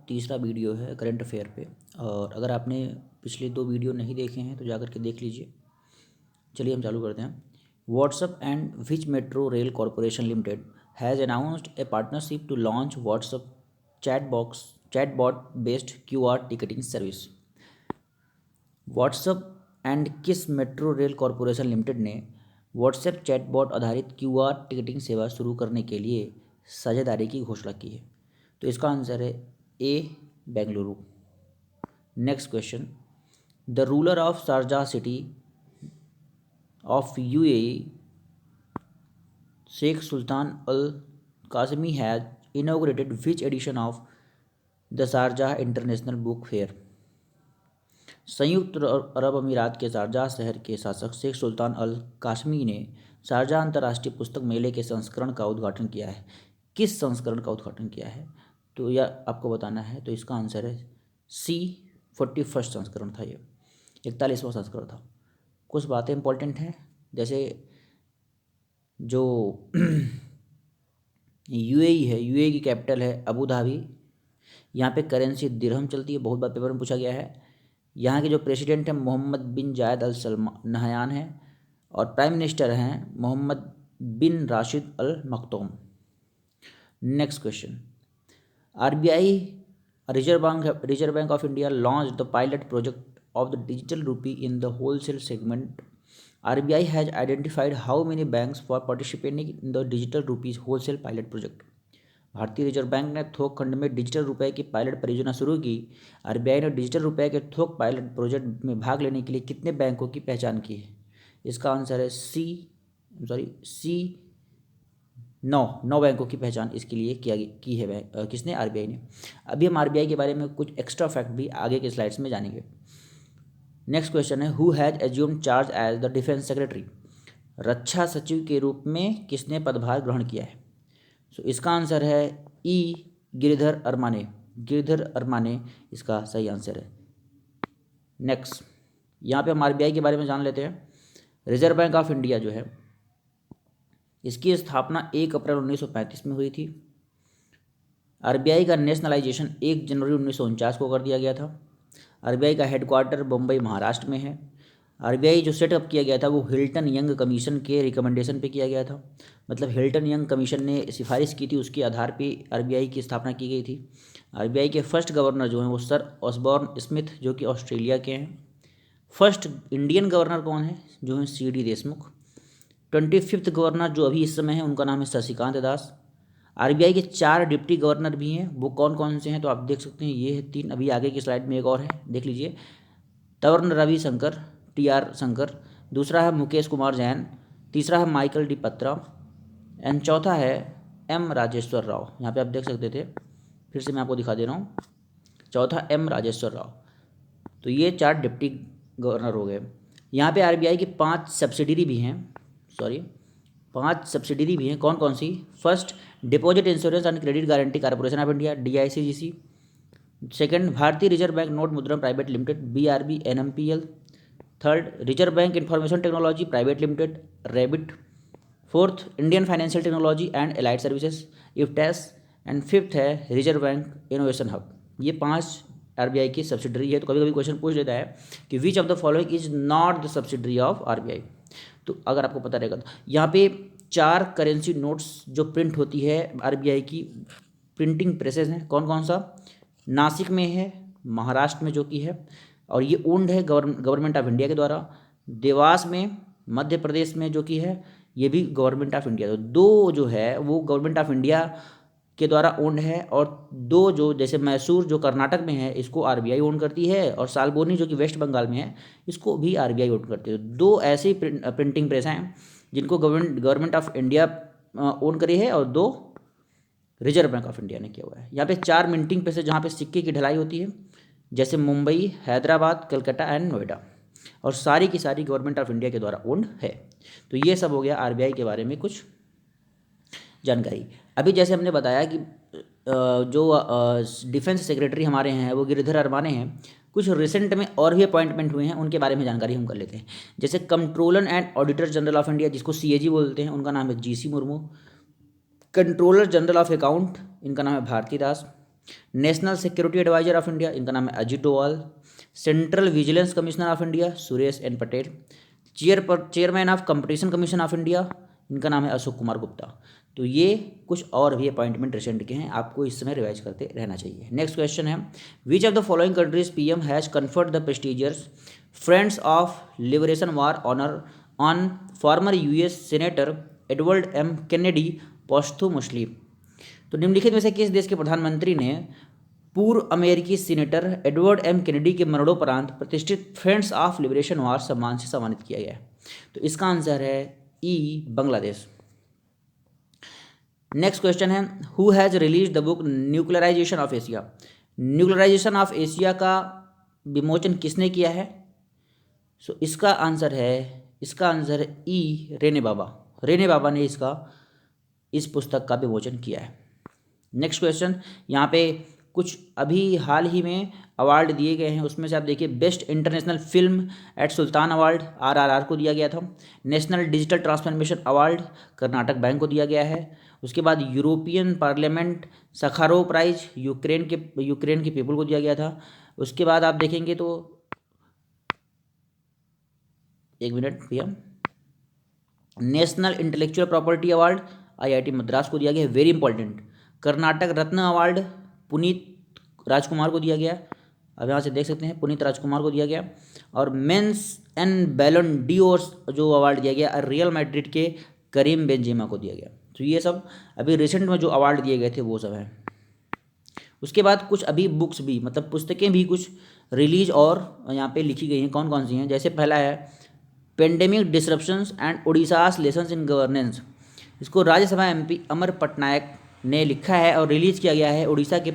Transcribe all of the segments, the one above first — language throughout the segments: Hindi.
तीसरा वीडियो है करंट अफेयर पे। और अगर आपने पिछले 2 वीडियो नहीं देखे हैं तो जाकर के देख लीजिए। चलिए हम चालू करते हैं। WhatsApp and which metro rail corporation limited has announced a partnership to launch WhatsApp chatbot based QR ticketing service. WhatsApp and किस मेट्रो रेल कॉरपोरेशन लिमिटेड ने व्हाट्सएप चैटबॉट आधारित क्यूआर टिकटिंग सेवा शुरू करने के लिए साझेदारी की घोषणा की है? तो इसका आंसर है A, Bengaluru. Next question, the ruler of Sharjah city of UAE Sheikh Sultan Al Qasimi has inaugurated which edition of the Sharjah international book fair. संयुक्त अरब अमीरात के शारजाह शहर के शासक शेख सुल्तान अल कासमी ने शारजाह अंतर्राष्ट्रीय पुस्तक मेले के संस्करण का उद्घाटन किया है। किस संस्करण का उद्घाटन किया है तो यह आपको बताना है। तो इसका आंसर है सी, 41 संस्करण था, ये 41वां संस्करण था। कुछ बातें इंपॉर्टेंट हैं, जैसे जो यूएई है, यूएई की कैपिटल है अबू धाबी। यहाँ पे करेंसी दिरहम चलती है, बहुत बार पेपर में पूछा गया है। यहाँ के जो प्रेसिडेंट हैं मोहम्मद बिन जायद अल नहयान हैं और प्राइम मिनिस्टर हैं Mohammed bin Rashid Al Maktoum. Next question, RBI reserve bank of India launch the pilot project of the digital rupee in the wholesale segment. RBI has identified how many banks for participating in the digital rupees wholesale pilot project. भारतीय रिजर्व बैंक ने थोक खंड में डिजिटल रुपए की पायलट परियोजना शुरू की। आरबीआई ने डिजिटल रुपए के थोक पायलट प्रोजेक्ट में भाग लेने के लिए कितने बैंकों की पहचान की है? इसका आंसर है सी 9 बैंकों की पहचान इसके लिए की है किसने? आरबीआई ने। अभी हम आरबीआई के बारे में कुछ एक्स्ट्रा फैक्ट भी आगे के स्लाइड्स में जानेंगे। नेक्स्ट क्वेश्चन है, who has assumed charge as the defence secretary. रक्षा सचिव के रूप में किसने पदभार ग्रहण किया है? तो इसका आंसर है ई, गिरिधर अरमाने इसका सही आंसर है। नेक्स्ट, यहाँ पे हम आरबीआई के बारे में जान लेते हैं। रिजर्व बैंक ऑफ इंडिया जो है इसकी स्थापना 1 अप्रैल 1935 में हुई थी। आरबीआई का नेशनलाइजेशन 1 जनवरी 1949 को कर दिया गया था। आरबीआई का हेडक्वार्टर बम्बई महाराष्ट्र में है। आरबीआई जो सेटअप किया गया था वो हिल्टन यंग कमीशन के रिकमेंडेशन पे किया गया था। मतलब हिल्टन यंग कमीशन ने सिफारिश की थी, उसके आधार पे आरबीआई की स्थापना की गई थी। आरबीआई के फर्स्ट गवर्नर जो हैं वो सर ऑसबॉर्न स्मिथ जो कि ऑस्ट्रेलिया के हैं। फर्स्ट इंडियन गवर्नर कौन है? जो है सी.डी. देशमुख। 25th गवर्नर जो अभी इस समय है उनका नाम है शशिकांत दास। आरबीआई के 4 डिप्टी गवर्नर भी हैं, वो कौन कौन से हैं तो आप देख सकते हैं, ये है 3। अभी आगे की स्लाइड में एक और है, देख लीजिए। तवर्ण रवि शंकर, टी.आर. शंकर। दूसरा है मुकेश कुमार जैन। तीसरा है माइकल डी पत्रा एंड चौथा है एम राजेश्वर राव। यहाँ पे आप देख सकते थे, फिर से मैं आपको दिखा दे रहा हूँ। चौथा एम राजेश्वर राव। तो ये 4 डिप्टी गवर्नर हो गए। यहाँ पे आरबीआई की 5 सब्सिडरी भी हैं, 5 सब्सिडरी भी हैं। कौन कौन सी? First, deposit insurance and credit guarantee corporation of India, DICGC। Second, भारतीय रिजर्व बैंक नोट मुद्रण private limited, BRB NMPL। Third, reserve bank information technology private limited, ReBIT. Fourth, Indian financial technology and allied services, IFTAS। And fifth है रिजर्व बैंक इनोवेशन हब। ये 5 आरबीआई की सब्सिडरी है। तो कभी कभी क्वेश्चन पूछ लेता है कि विच of the following is not the subsidiary of RBI. तो अगर आपको पता रहेगा तो यहाँ पे 4 करेंसी नोट्स जो प्रिंट होती है आरबीआई की प्रिंटिंग प्रेसेस हैं। कौन कौन सा? नासिक में है, महाराष्ट्र में जो कि है, और ये ओन्ड है गवर्नमेंट ऑफ इंडिया के द्वारा। देवास में मध्य प्रदेश में जो कि है, ये भी गवर्नमेंट ऑफ इंडिया। तो 2 जो है वो गवर्नमेंट ऑफ इंडिया के द्वारा ओन्ड है, और 2 जो जैसे मैसूर जो कर्नाटक में है इसको आरबीआई ओन करती है, और सालबोनी जो कि वेस्ट बंगाल में है इसको भी आरबीआई ओन करती है। 2 ऐसी प्रिंटिंग प्रेस हैं जिनको गवर्नमेंट ऑफ इंडिया ओन करी है, और 2 रिजर्व बैंक ऑफ इंडिया ने किया हुआ है। यहाँ पे 4 मिंटिंग प्रेस है जहाँ पे सिक्के की ढलाई होती है, जैसे मुंबई, हैदराबाद, कलकत्ता एंड नोएडा, और सारी की सारी गवर्नमेंट ऑफ इंडिया के द्वारा ओन्ड है। तो ये सब हो गया आरबीआई के बारे में कुछ जानकारी। अभी जैसे हमने बताया कि जो डिफेंस सेक्रेटरी हमारे हैं वो गिरिधर अरमाने हैं। कुछ रिसेंट में और भी अपॉइंटमेंट हुए हैं, उनके बारे में जानकारी हम कर लेते हैं। जैसे controller and auditor general of India, जिसको CAG बोलते हैं, उनका नाम है GC Murmu. Controller general of account, इनका नाम है Bharati Das. National security adviser of India, इनका नाम है Ajit Doval. Central vigilance commissioner of India, Suresh N Patel. Chairman of competition commission of India, इनका नाम है अशोक कुमार गुप्ता। तो ये कुछ और भी अपॉइंटमेंट रिसेंट के हैं, आपको इस समय रिवाइज करते रहना चाहिए। नेक्स्ट क्वेश्चन है, which of the following countries PM has conferred the prestigious friends of liberation war honour on former US senator Edward M Kennedy posthumously. तो निम्नलिखित में से किस देश के प्रधानमंत्री ने पूर्व अमेरिकी सीनेटर एडवर्ड एम कैनेडी के मरणोपरांत प्रतिष्ठित फ्रेंड्स ऑफ लिबरेशन वार सम्मान से सम्मानित किया गया है? तो इसका आंसर है ई, बांग्लादेश। नेक्स्ट क्वेश्चन है, who has release the book nuclearization of Asia. Nuclearization of Asia का विमोचन किसने किया है? सो इसका आंसर है ई, रेने बाबा। रेने बाबा ने इस पुस्तक का विमोचन किया है। नेक्स्ट क्वेश्चन, यहाँ पे कुछ अभी हाल ही में अवार्ड दिए गए हैं, उसमें से आप देखिए, best international film at Saturn award RRR को दिया गया था। National digital transformation award Karnataka bank को दिया गया है। उसके बाद European Parliament Sakharov Prize Ukraine के पीपल को दिया गया था। उसके बाद आप देखेंगे तो, एक मिनट भैया, national intellectual property award IIT Madras को दिया गया है, वेरी इंपॉर्टेंट। कर्नाटक रत्न अवार्ड पुनीत राजकुमार को दिया गया, अब यहाँ से देख सकते हैं, पुनीत राजकुमार को दिया गया। और मेंस एंड बैलन डी और जो अवार्ड दिया गया रियल मैड्रिड के करीम बेंजेमा को दिया गया। तो ये सब अभी रिसेंट में जो अवार्ड दिए गए थे वो सब हैं। उसके बाद कुछ अभी बुक्स भी, मतलब पुस्तकें भी कुछ रिलीज और यहाँ पे लिखी गई हैं। कौन कौन सी हैं? जैसे पहला है pandemic disruptions and Odisha's lessons in governance. इसको राज्यसभा एमपी अमर पटनायक ने लिखा है और रिलीज किया गया है उड़ीसा के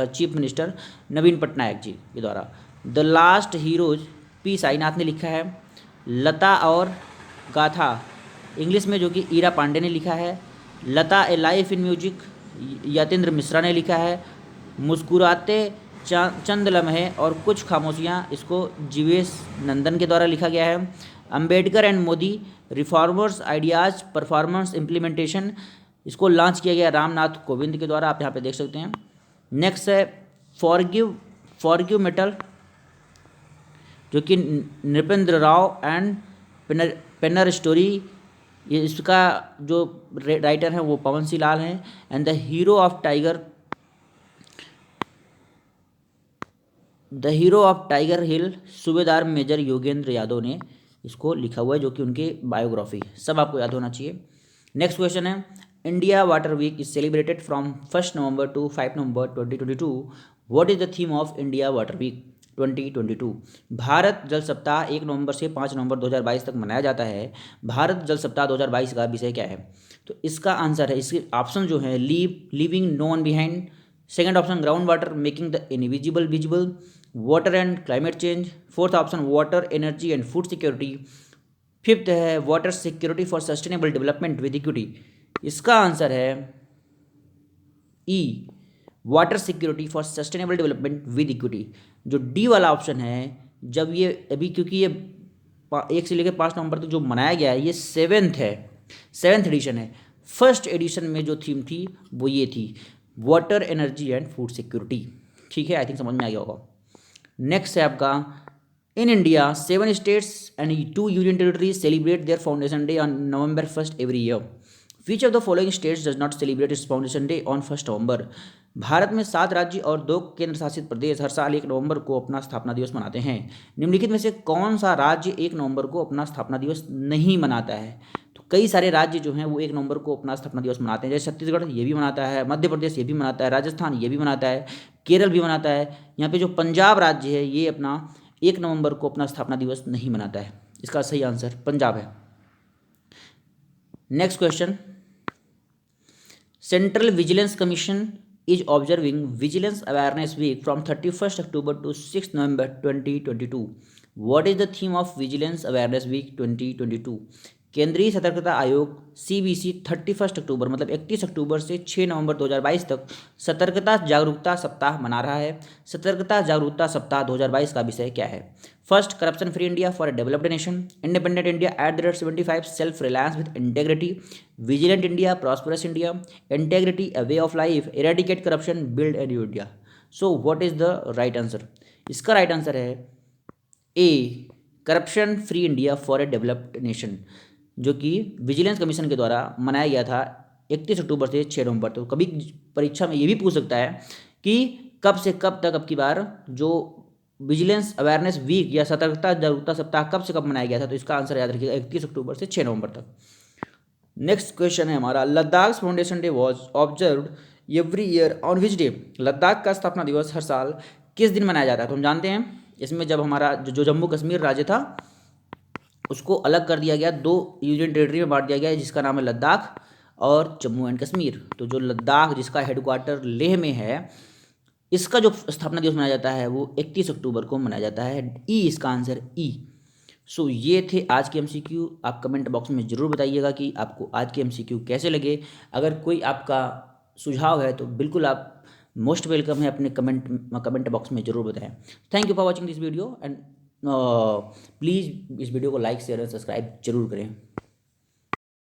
चीफ मिनिस्टर नवीन पटनायक जी के द्वारा। The last heroes P Sainath ने लिखा है। लता और गाथा इंग्लिश में, जो कि ईरा पांडे ने लिखा है। Lata a life in music Yatindra Mishra ने लिखा है। मुस्कुराते चंद लम्हे और कुछ खामोशियाँ, इसको जीवेश नंदन के द्वारा लिखा गया है। Ambedkar and Modi reformers ideas performance implementation, इसको लॉन्च किया गया रामनाथ कोविंद के द्वारा, आप यहाँ पे देख सकते हैं। नेक्स्ट है फॉरगिव मेटल, जो कि नृपेंद्र राव एंड पेनर स्टोरी, ये इसका जो राइटर है वो पवन सिंह लाल हैं। And the hero of Tiger Hill subedar major Yogendra Yadav ने इसको लिखा हुआ है, जो कि उनकी बायोग्राफी, सब आपको याद होना चाहिए। नेक्स्ट क्वेश्चन है, India water week is celebrated from 1 November to 5 November 2022। What is the theme of India water week 2022? Bharat जल सप्ताह 1 नवंबर से 5 नवंबर 2022 तक मनाया जाता है। भारत जल सप्ताह 2022 का विषय क्या है? तो इसका आंसर है, इसके ऑप्शन जो है, leaving no one behind. Second option ground water making the invisible visible. Water and climate change. Fourth option water energy and food security. Fifth है water security for sustainable development with equity. इसका आंसर है E, water security for sustainable development with equity. जो डी वाला ऑप्शन है, जब ये अभी, क्योंकि ये 1 से लेकर 5 नवंबर तक जो मनाया गया है, ये 7th एडिशन है। फर्स्ट एडिशन में जो थीम थी वो ये थी, water energy and food security. ठीक है, आई थिंक समझ में आ गया होगा। नेक्स्ट है आपका, in India 7 states and 2 union territories celebrate their foundation day on November 1 every year. Which of the following states does not celebrate it's foundation day on 1 नवंबर? भारत में 7 राज्य और 2 केंद्र शासित प्रदेश हर साल 1 नवंबर को अपना स्थापना दिवस मनाते हैं। निम्नलिखित में से कौन सा राज्य 1 नवंबर को अपना स्थापना दिवस नहीं मनाता है? तो कई सारे राज्य जो हैं वो 1 नवंबर को अपना स्थापना दिवस मनाते हैं, जैसे छत्तीसगढ़ ये भी मनाता है, मध्य प्रदेश ये भी मनाता है, राजस्थान ये भी मनाता है, केरल भी मनाता है। यहाँ पे जो पंजाब राज्य है ये अपना 1 नवंबर को अपना स्थापना दिवस नहीं मनाता है। इसका सही आंसर पंजाब है। Next question, central vigilance commission is observing Vigilance Awareness Week from 31st October to 6th November 2022. What is the theme of Vigilance Awareness Week 2022? केंद्रीय सतर्कता आयोग CBC 31 अक्टूबर मतलब 31 अक्टूबर से 6 नवंबर 2022 तक सतर्कता जागरूकता सप्ताह मना रहा है। सतर्कता जागरूकता सप्ताह 2022 का विषय क्या है? First, corruption free India for a developed nation. Independent India @75। Self reliance with integrity. Vigilant India, prosperous India. Integrity, a way of life. Eradicate corruption, build a new India. So what is the right answer? इसका राइट आंसर है A, corruption free India for a developed nation, जो कि विजिलेंस कमीशन के द्वारा मनाया गया था 31 अक्टूबर से 6 नवंबर तक। तो कभी परीक्षा में ये भी पूछ सकता है कि कब से कब तक अब की बार जो विजिलेंस अवेयरनेस वीक या सतर्कता जागरूकता सप्ताह कब से कब मनाया गया था? तो इसका आंसर याद रखिएगा 31 अक्टूबर से 6 नवंबर तक। नेक्स्ट क्वेश्चन है हमारा, Ladakh foundation day was observed every year on which day? Ladakh का स्थापना दिवस हर साल किस दिन मनाया जाता है? तो हम जानते हैं इसमें जब हमारा जो जम्मू कश्मीर राज्य था उसको अलग कर दिया गया, 2 यूनियन टेरिटरी में बांट दिया गया, जिसका नाम है लद्दाख और जम्मू एंड कश्मीर। तो जो लद्दाख जिसका हेडक्वार्टर लेह में है, इसका जो स्थापना दिवस मनाया जाता है वो 31 अक्टूबर को मनाया जाता है। ई इसका आंसर, ई। सो ये थे आज के एमसीक्यू। आप कमेंट बॉक्स में ज़रूर बताइएगा कि आपको आज के एमसीक्यू कैसे लगे। अगर कोई आपका सुझाव है तो बिल्कुल आप मोस्ट वेलकम है, अपने कमेंट बॉक्स में ज़रूर बताएं। Thank you for watching this video and please इस वीडियो को लाइक शेयर और सब्सक्राइब जरूर करें।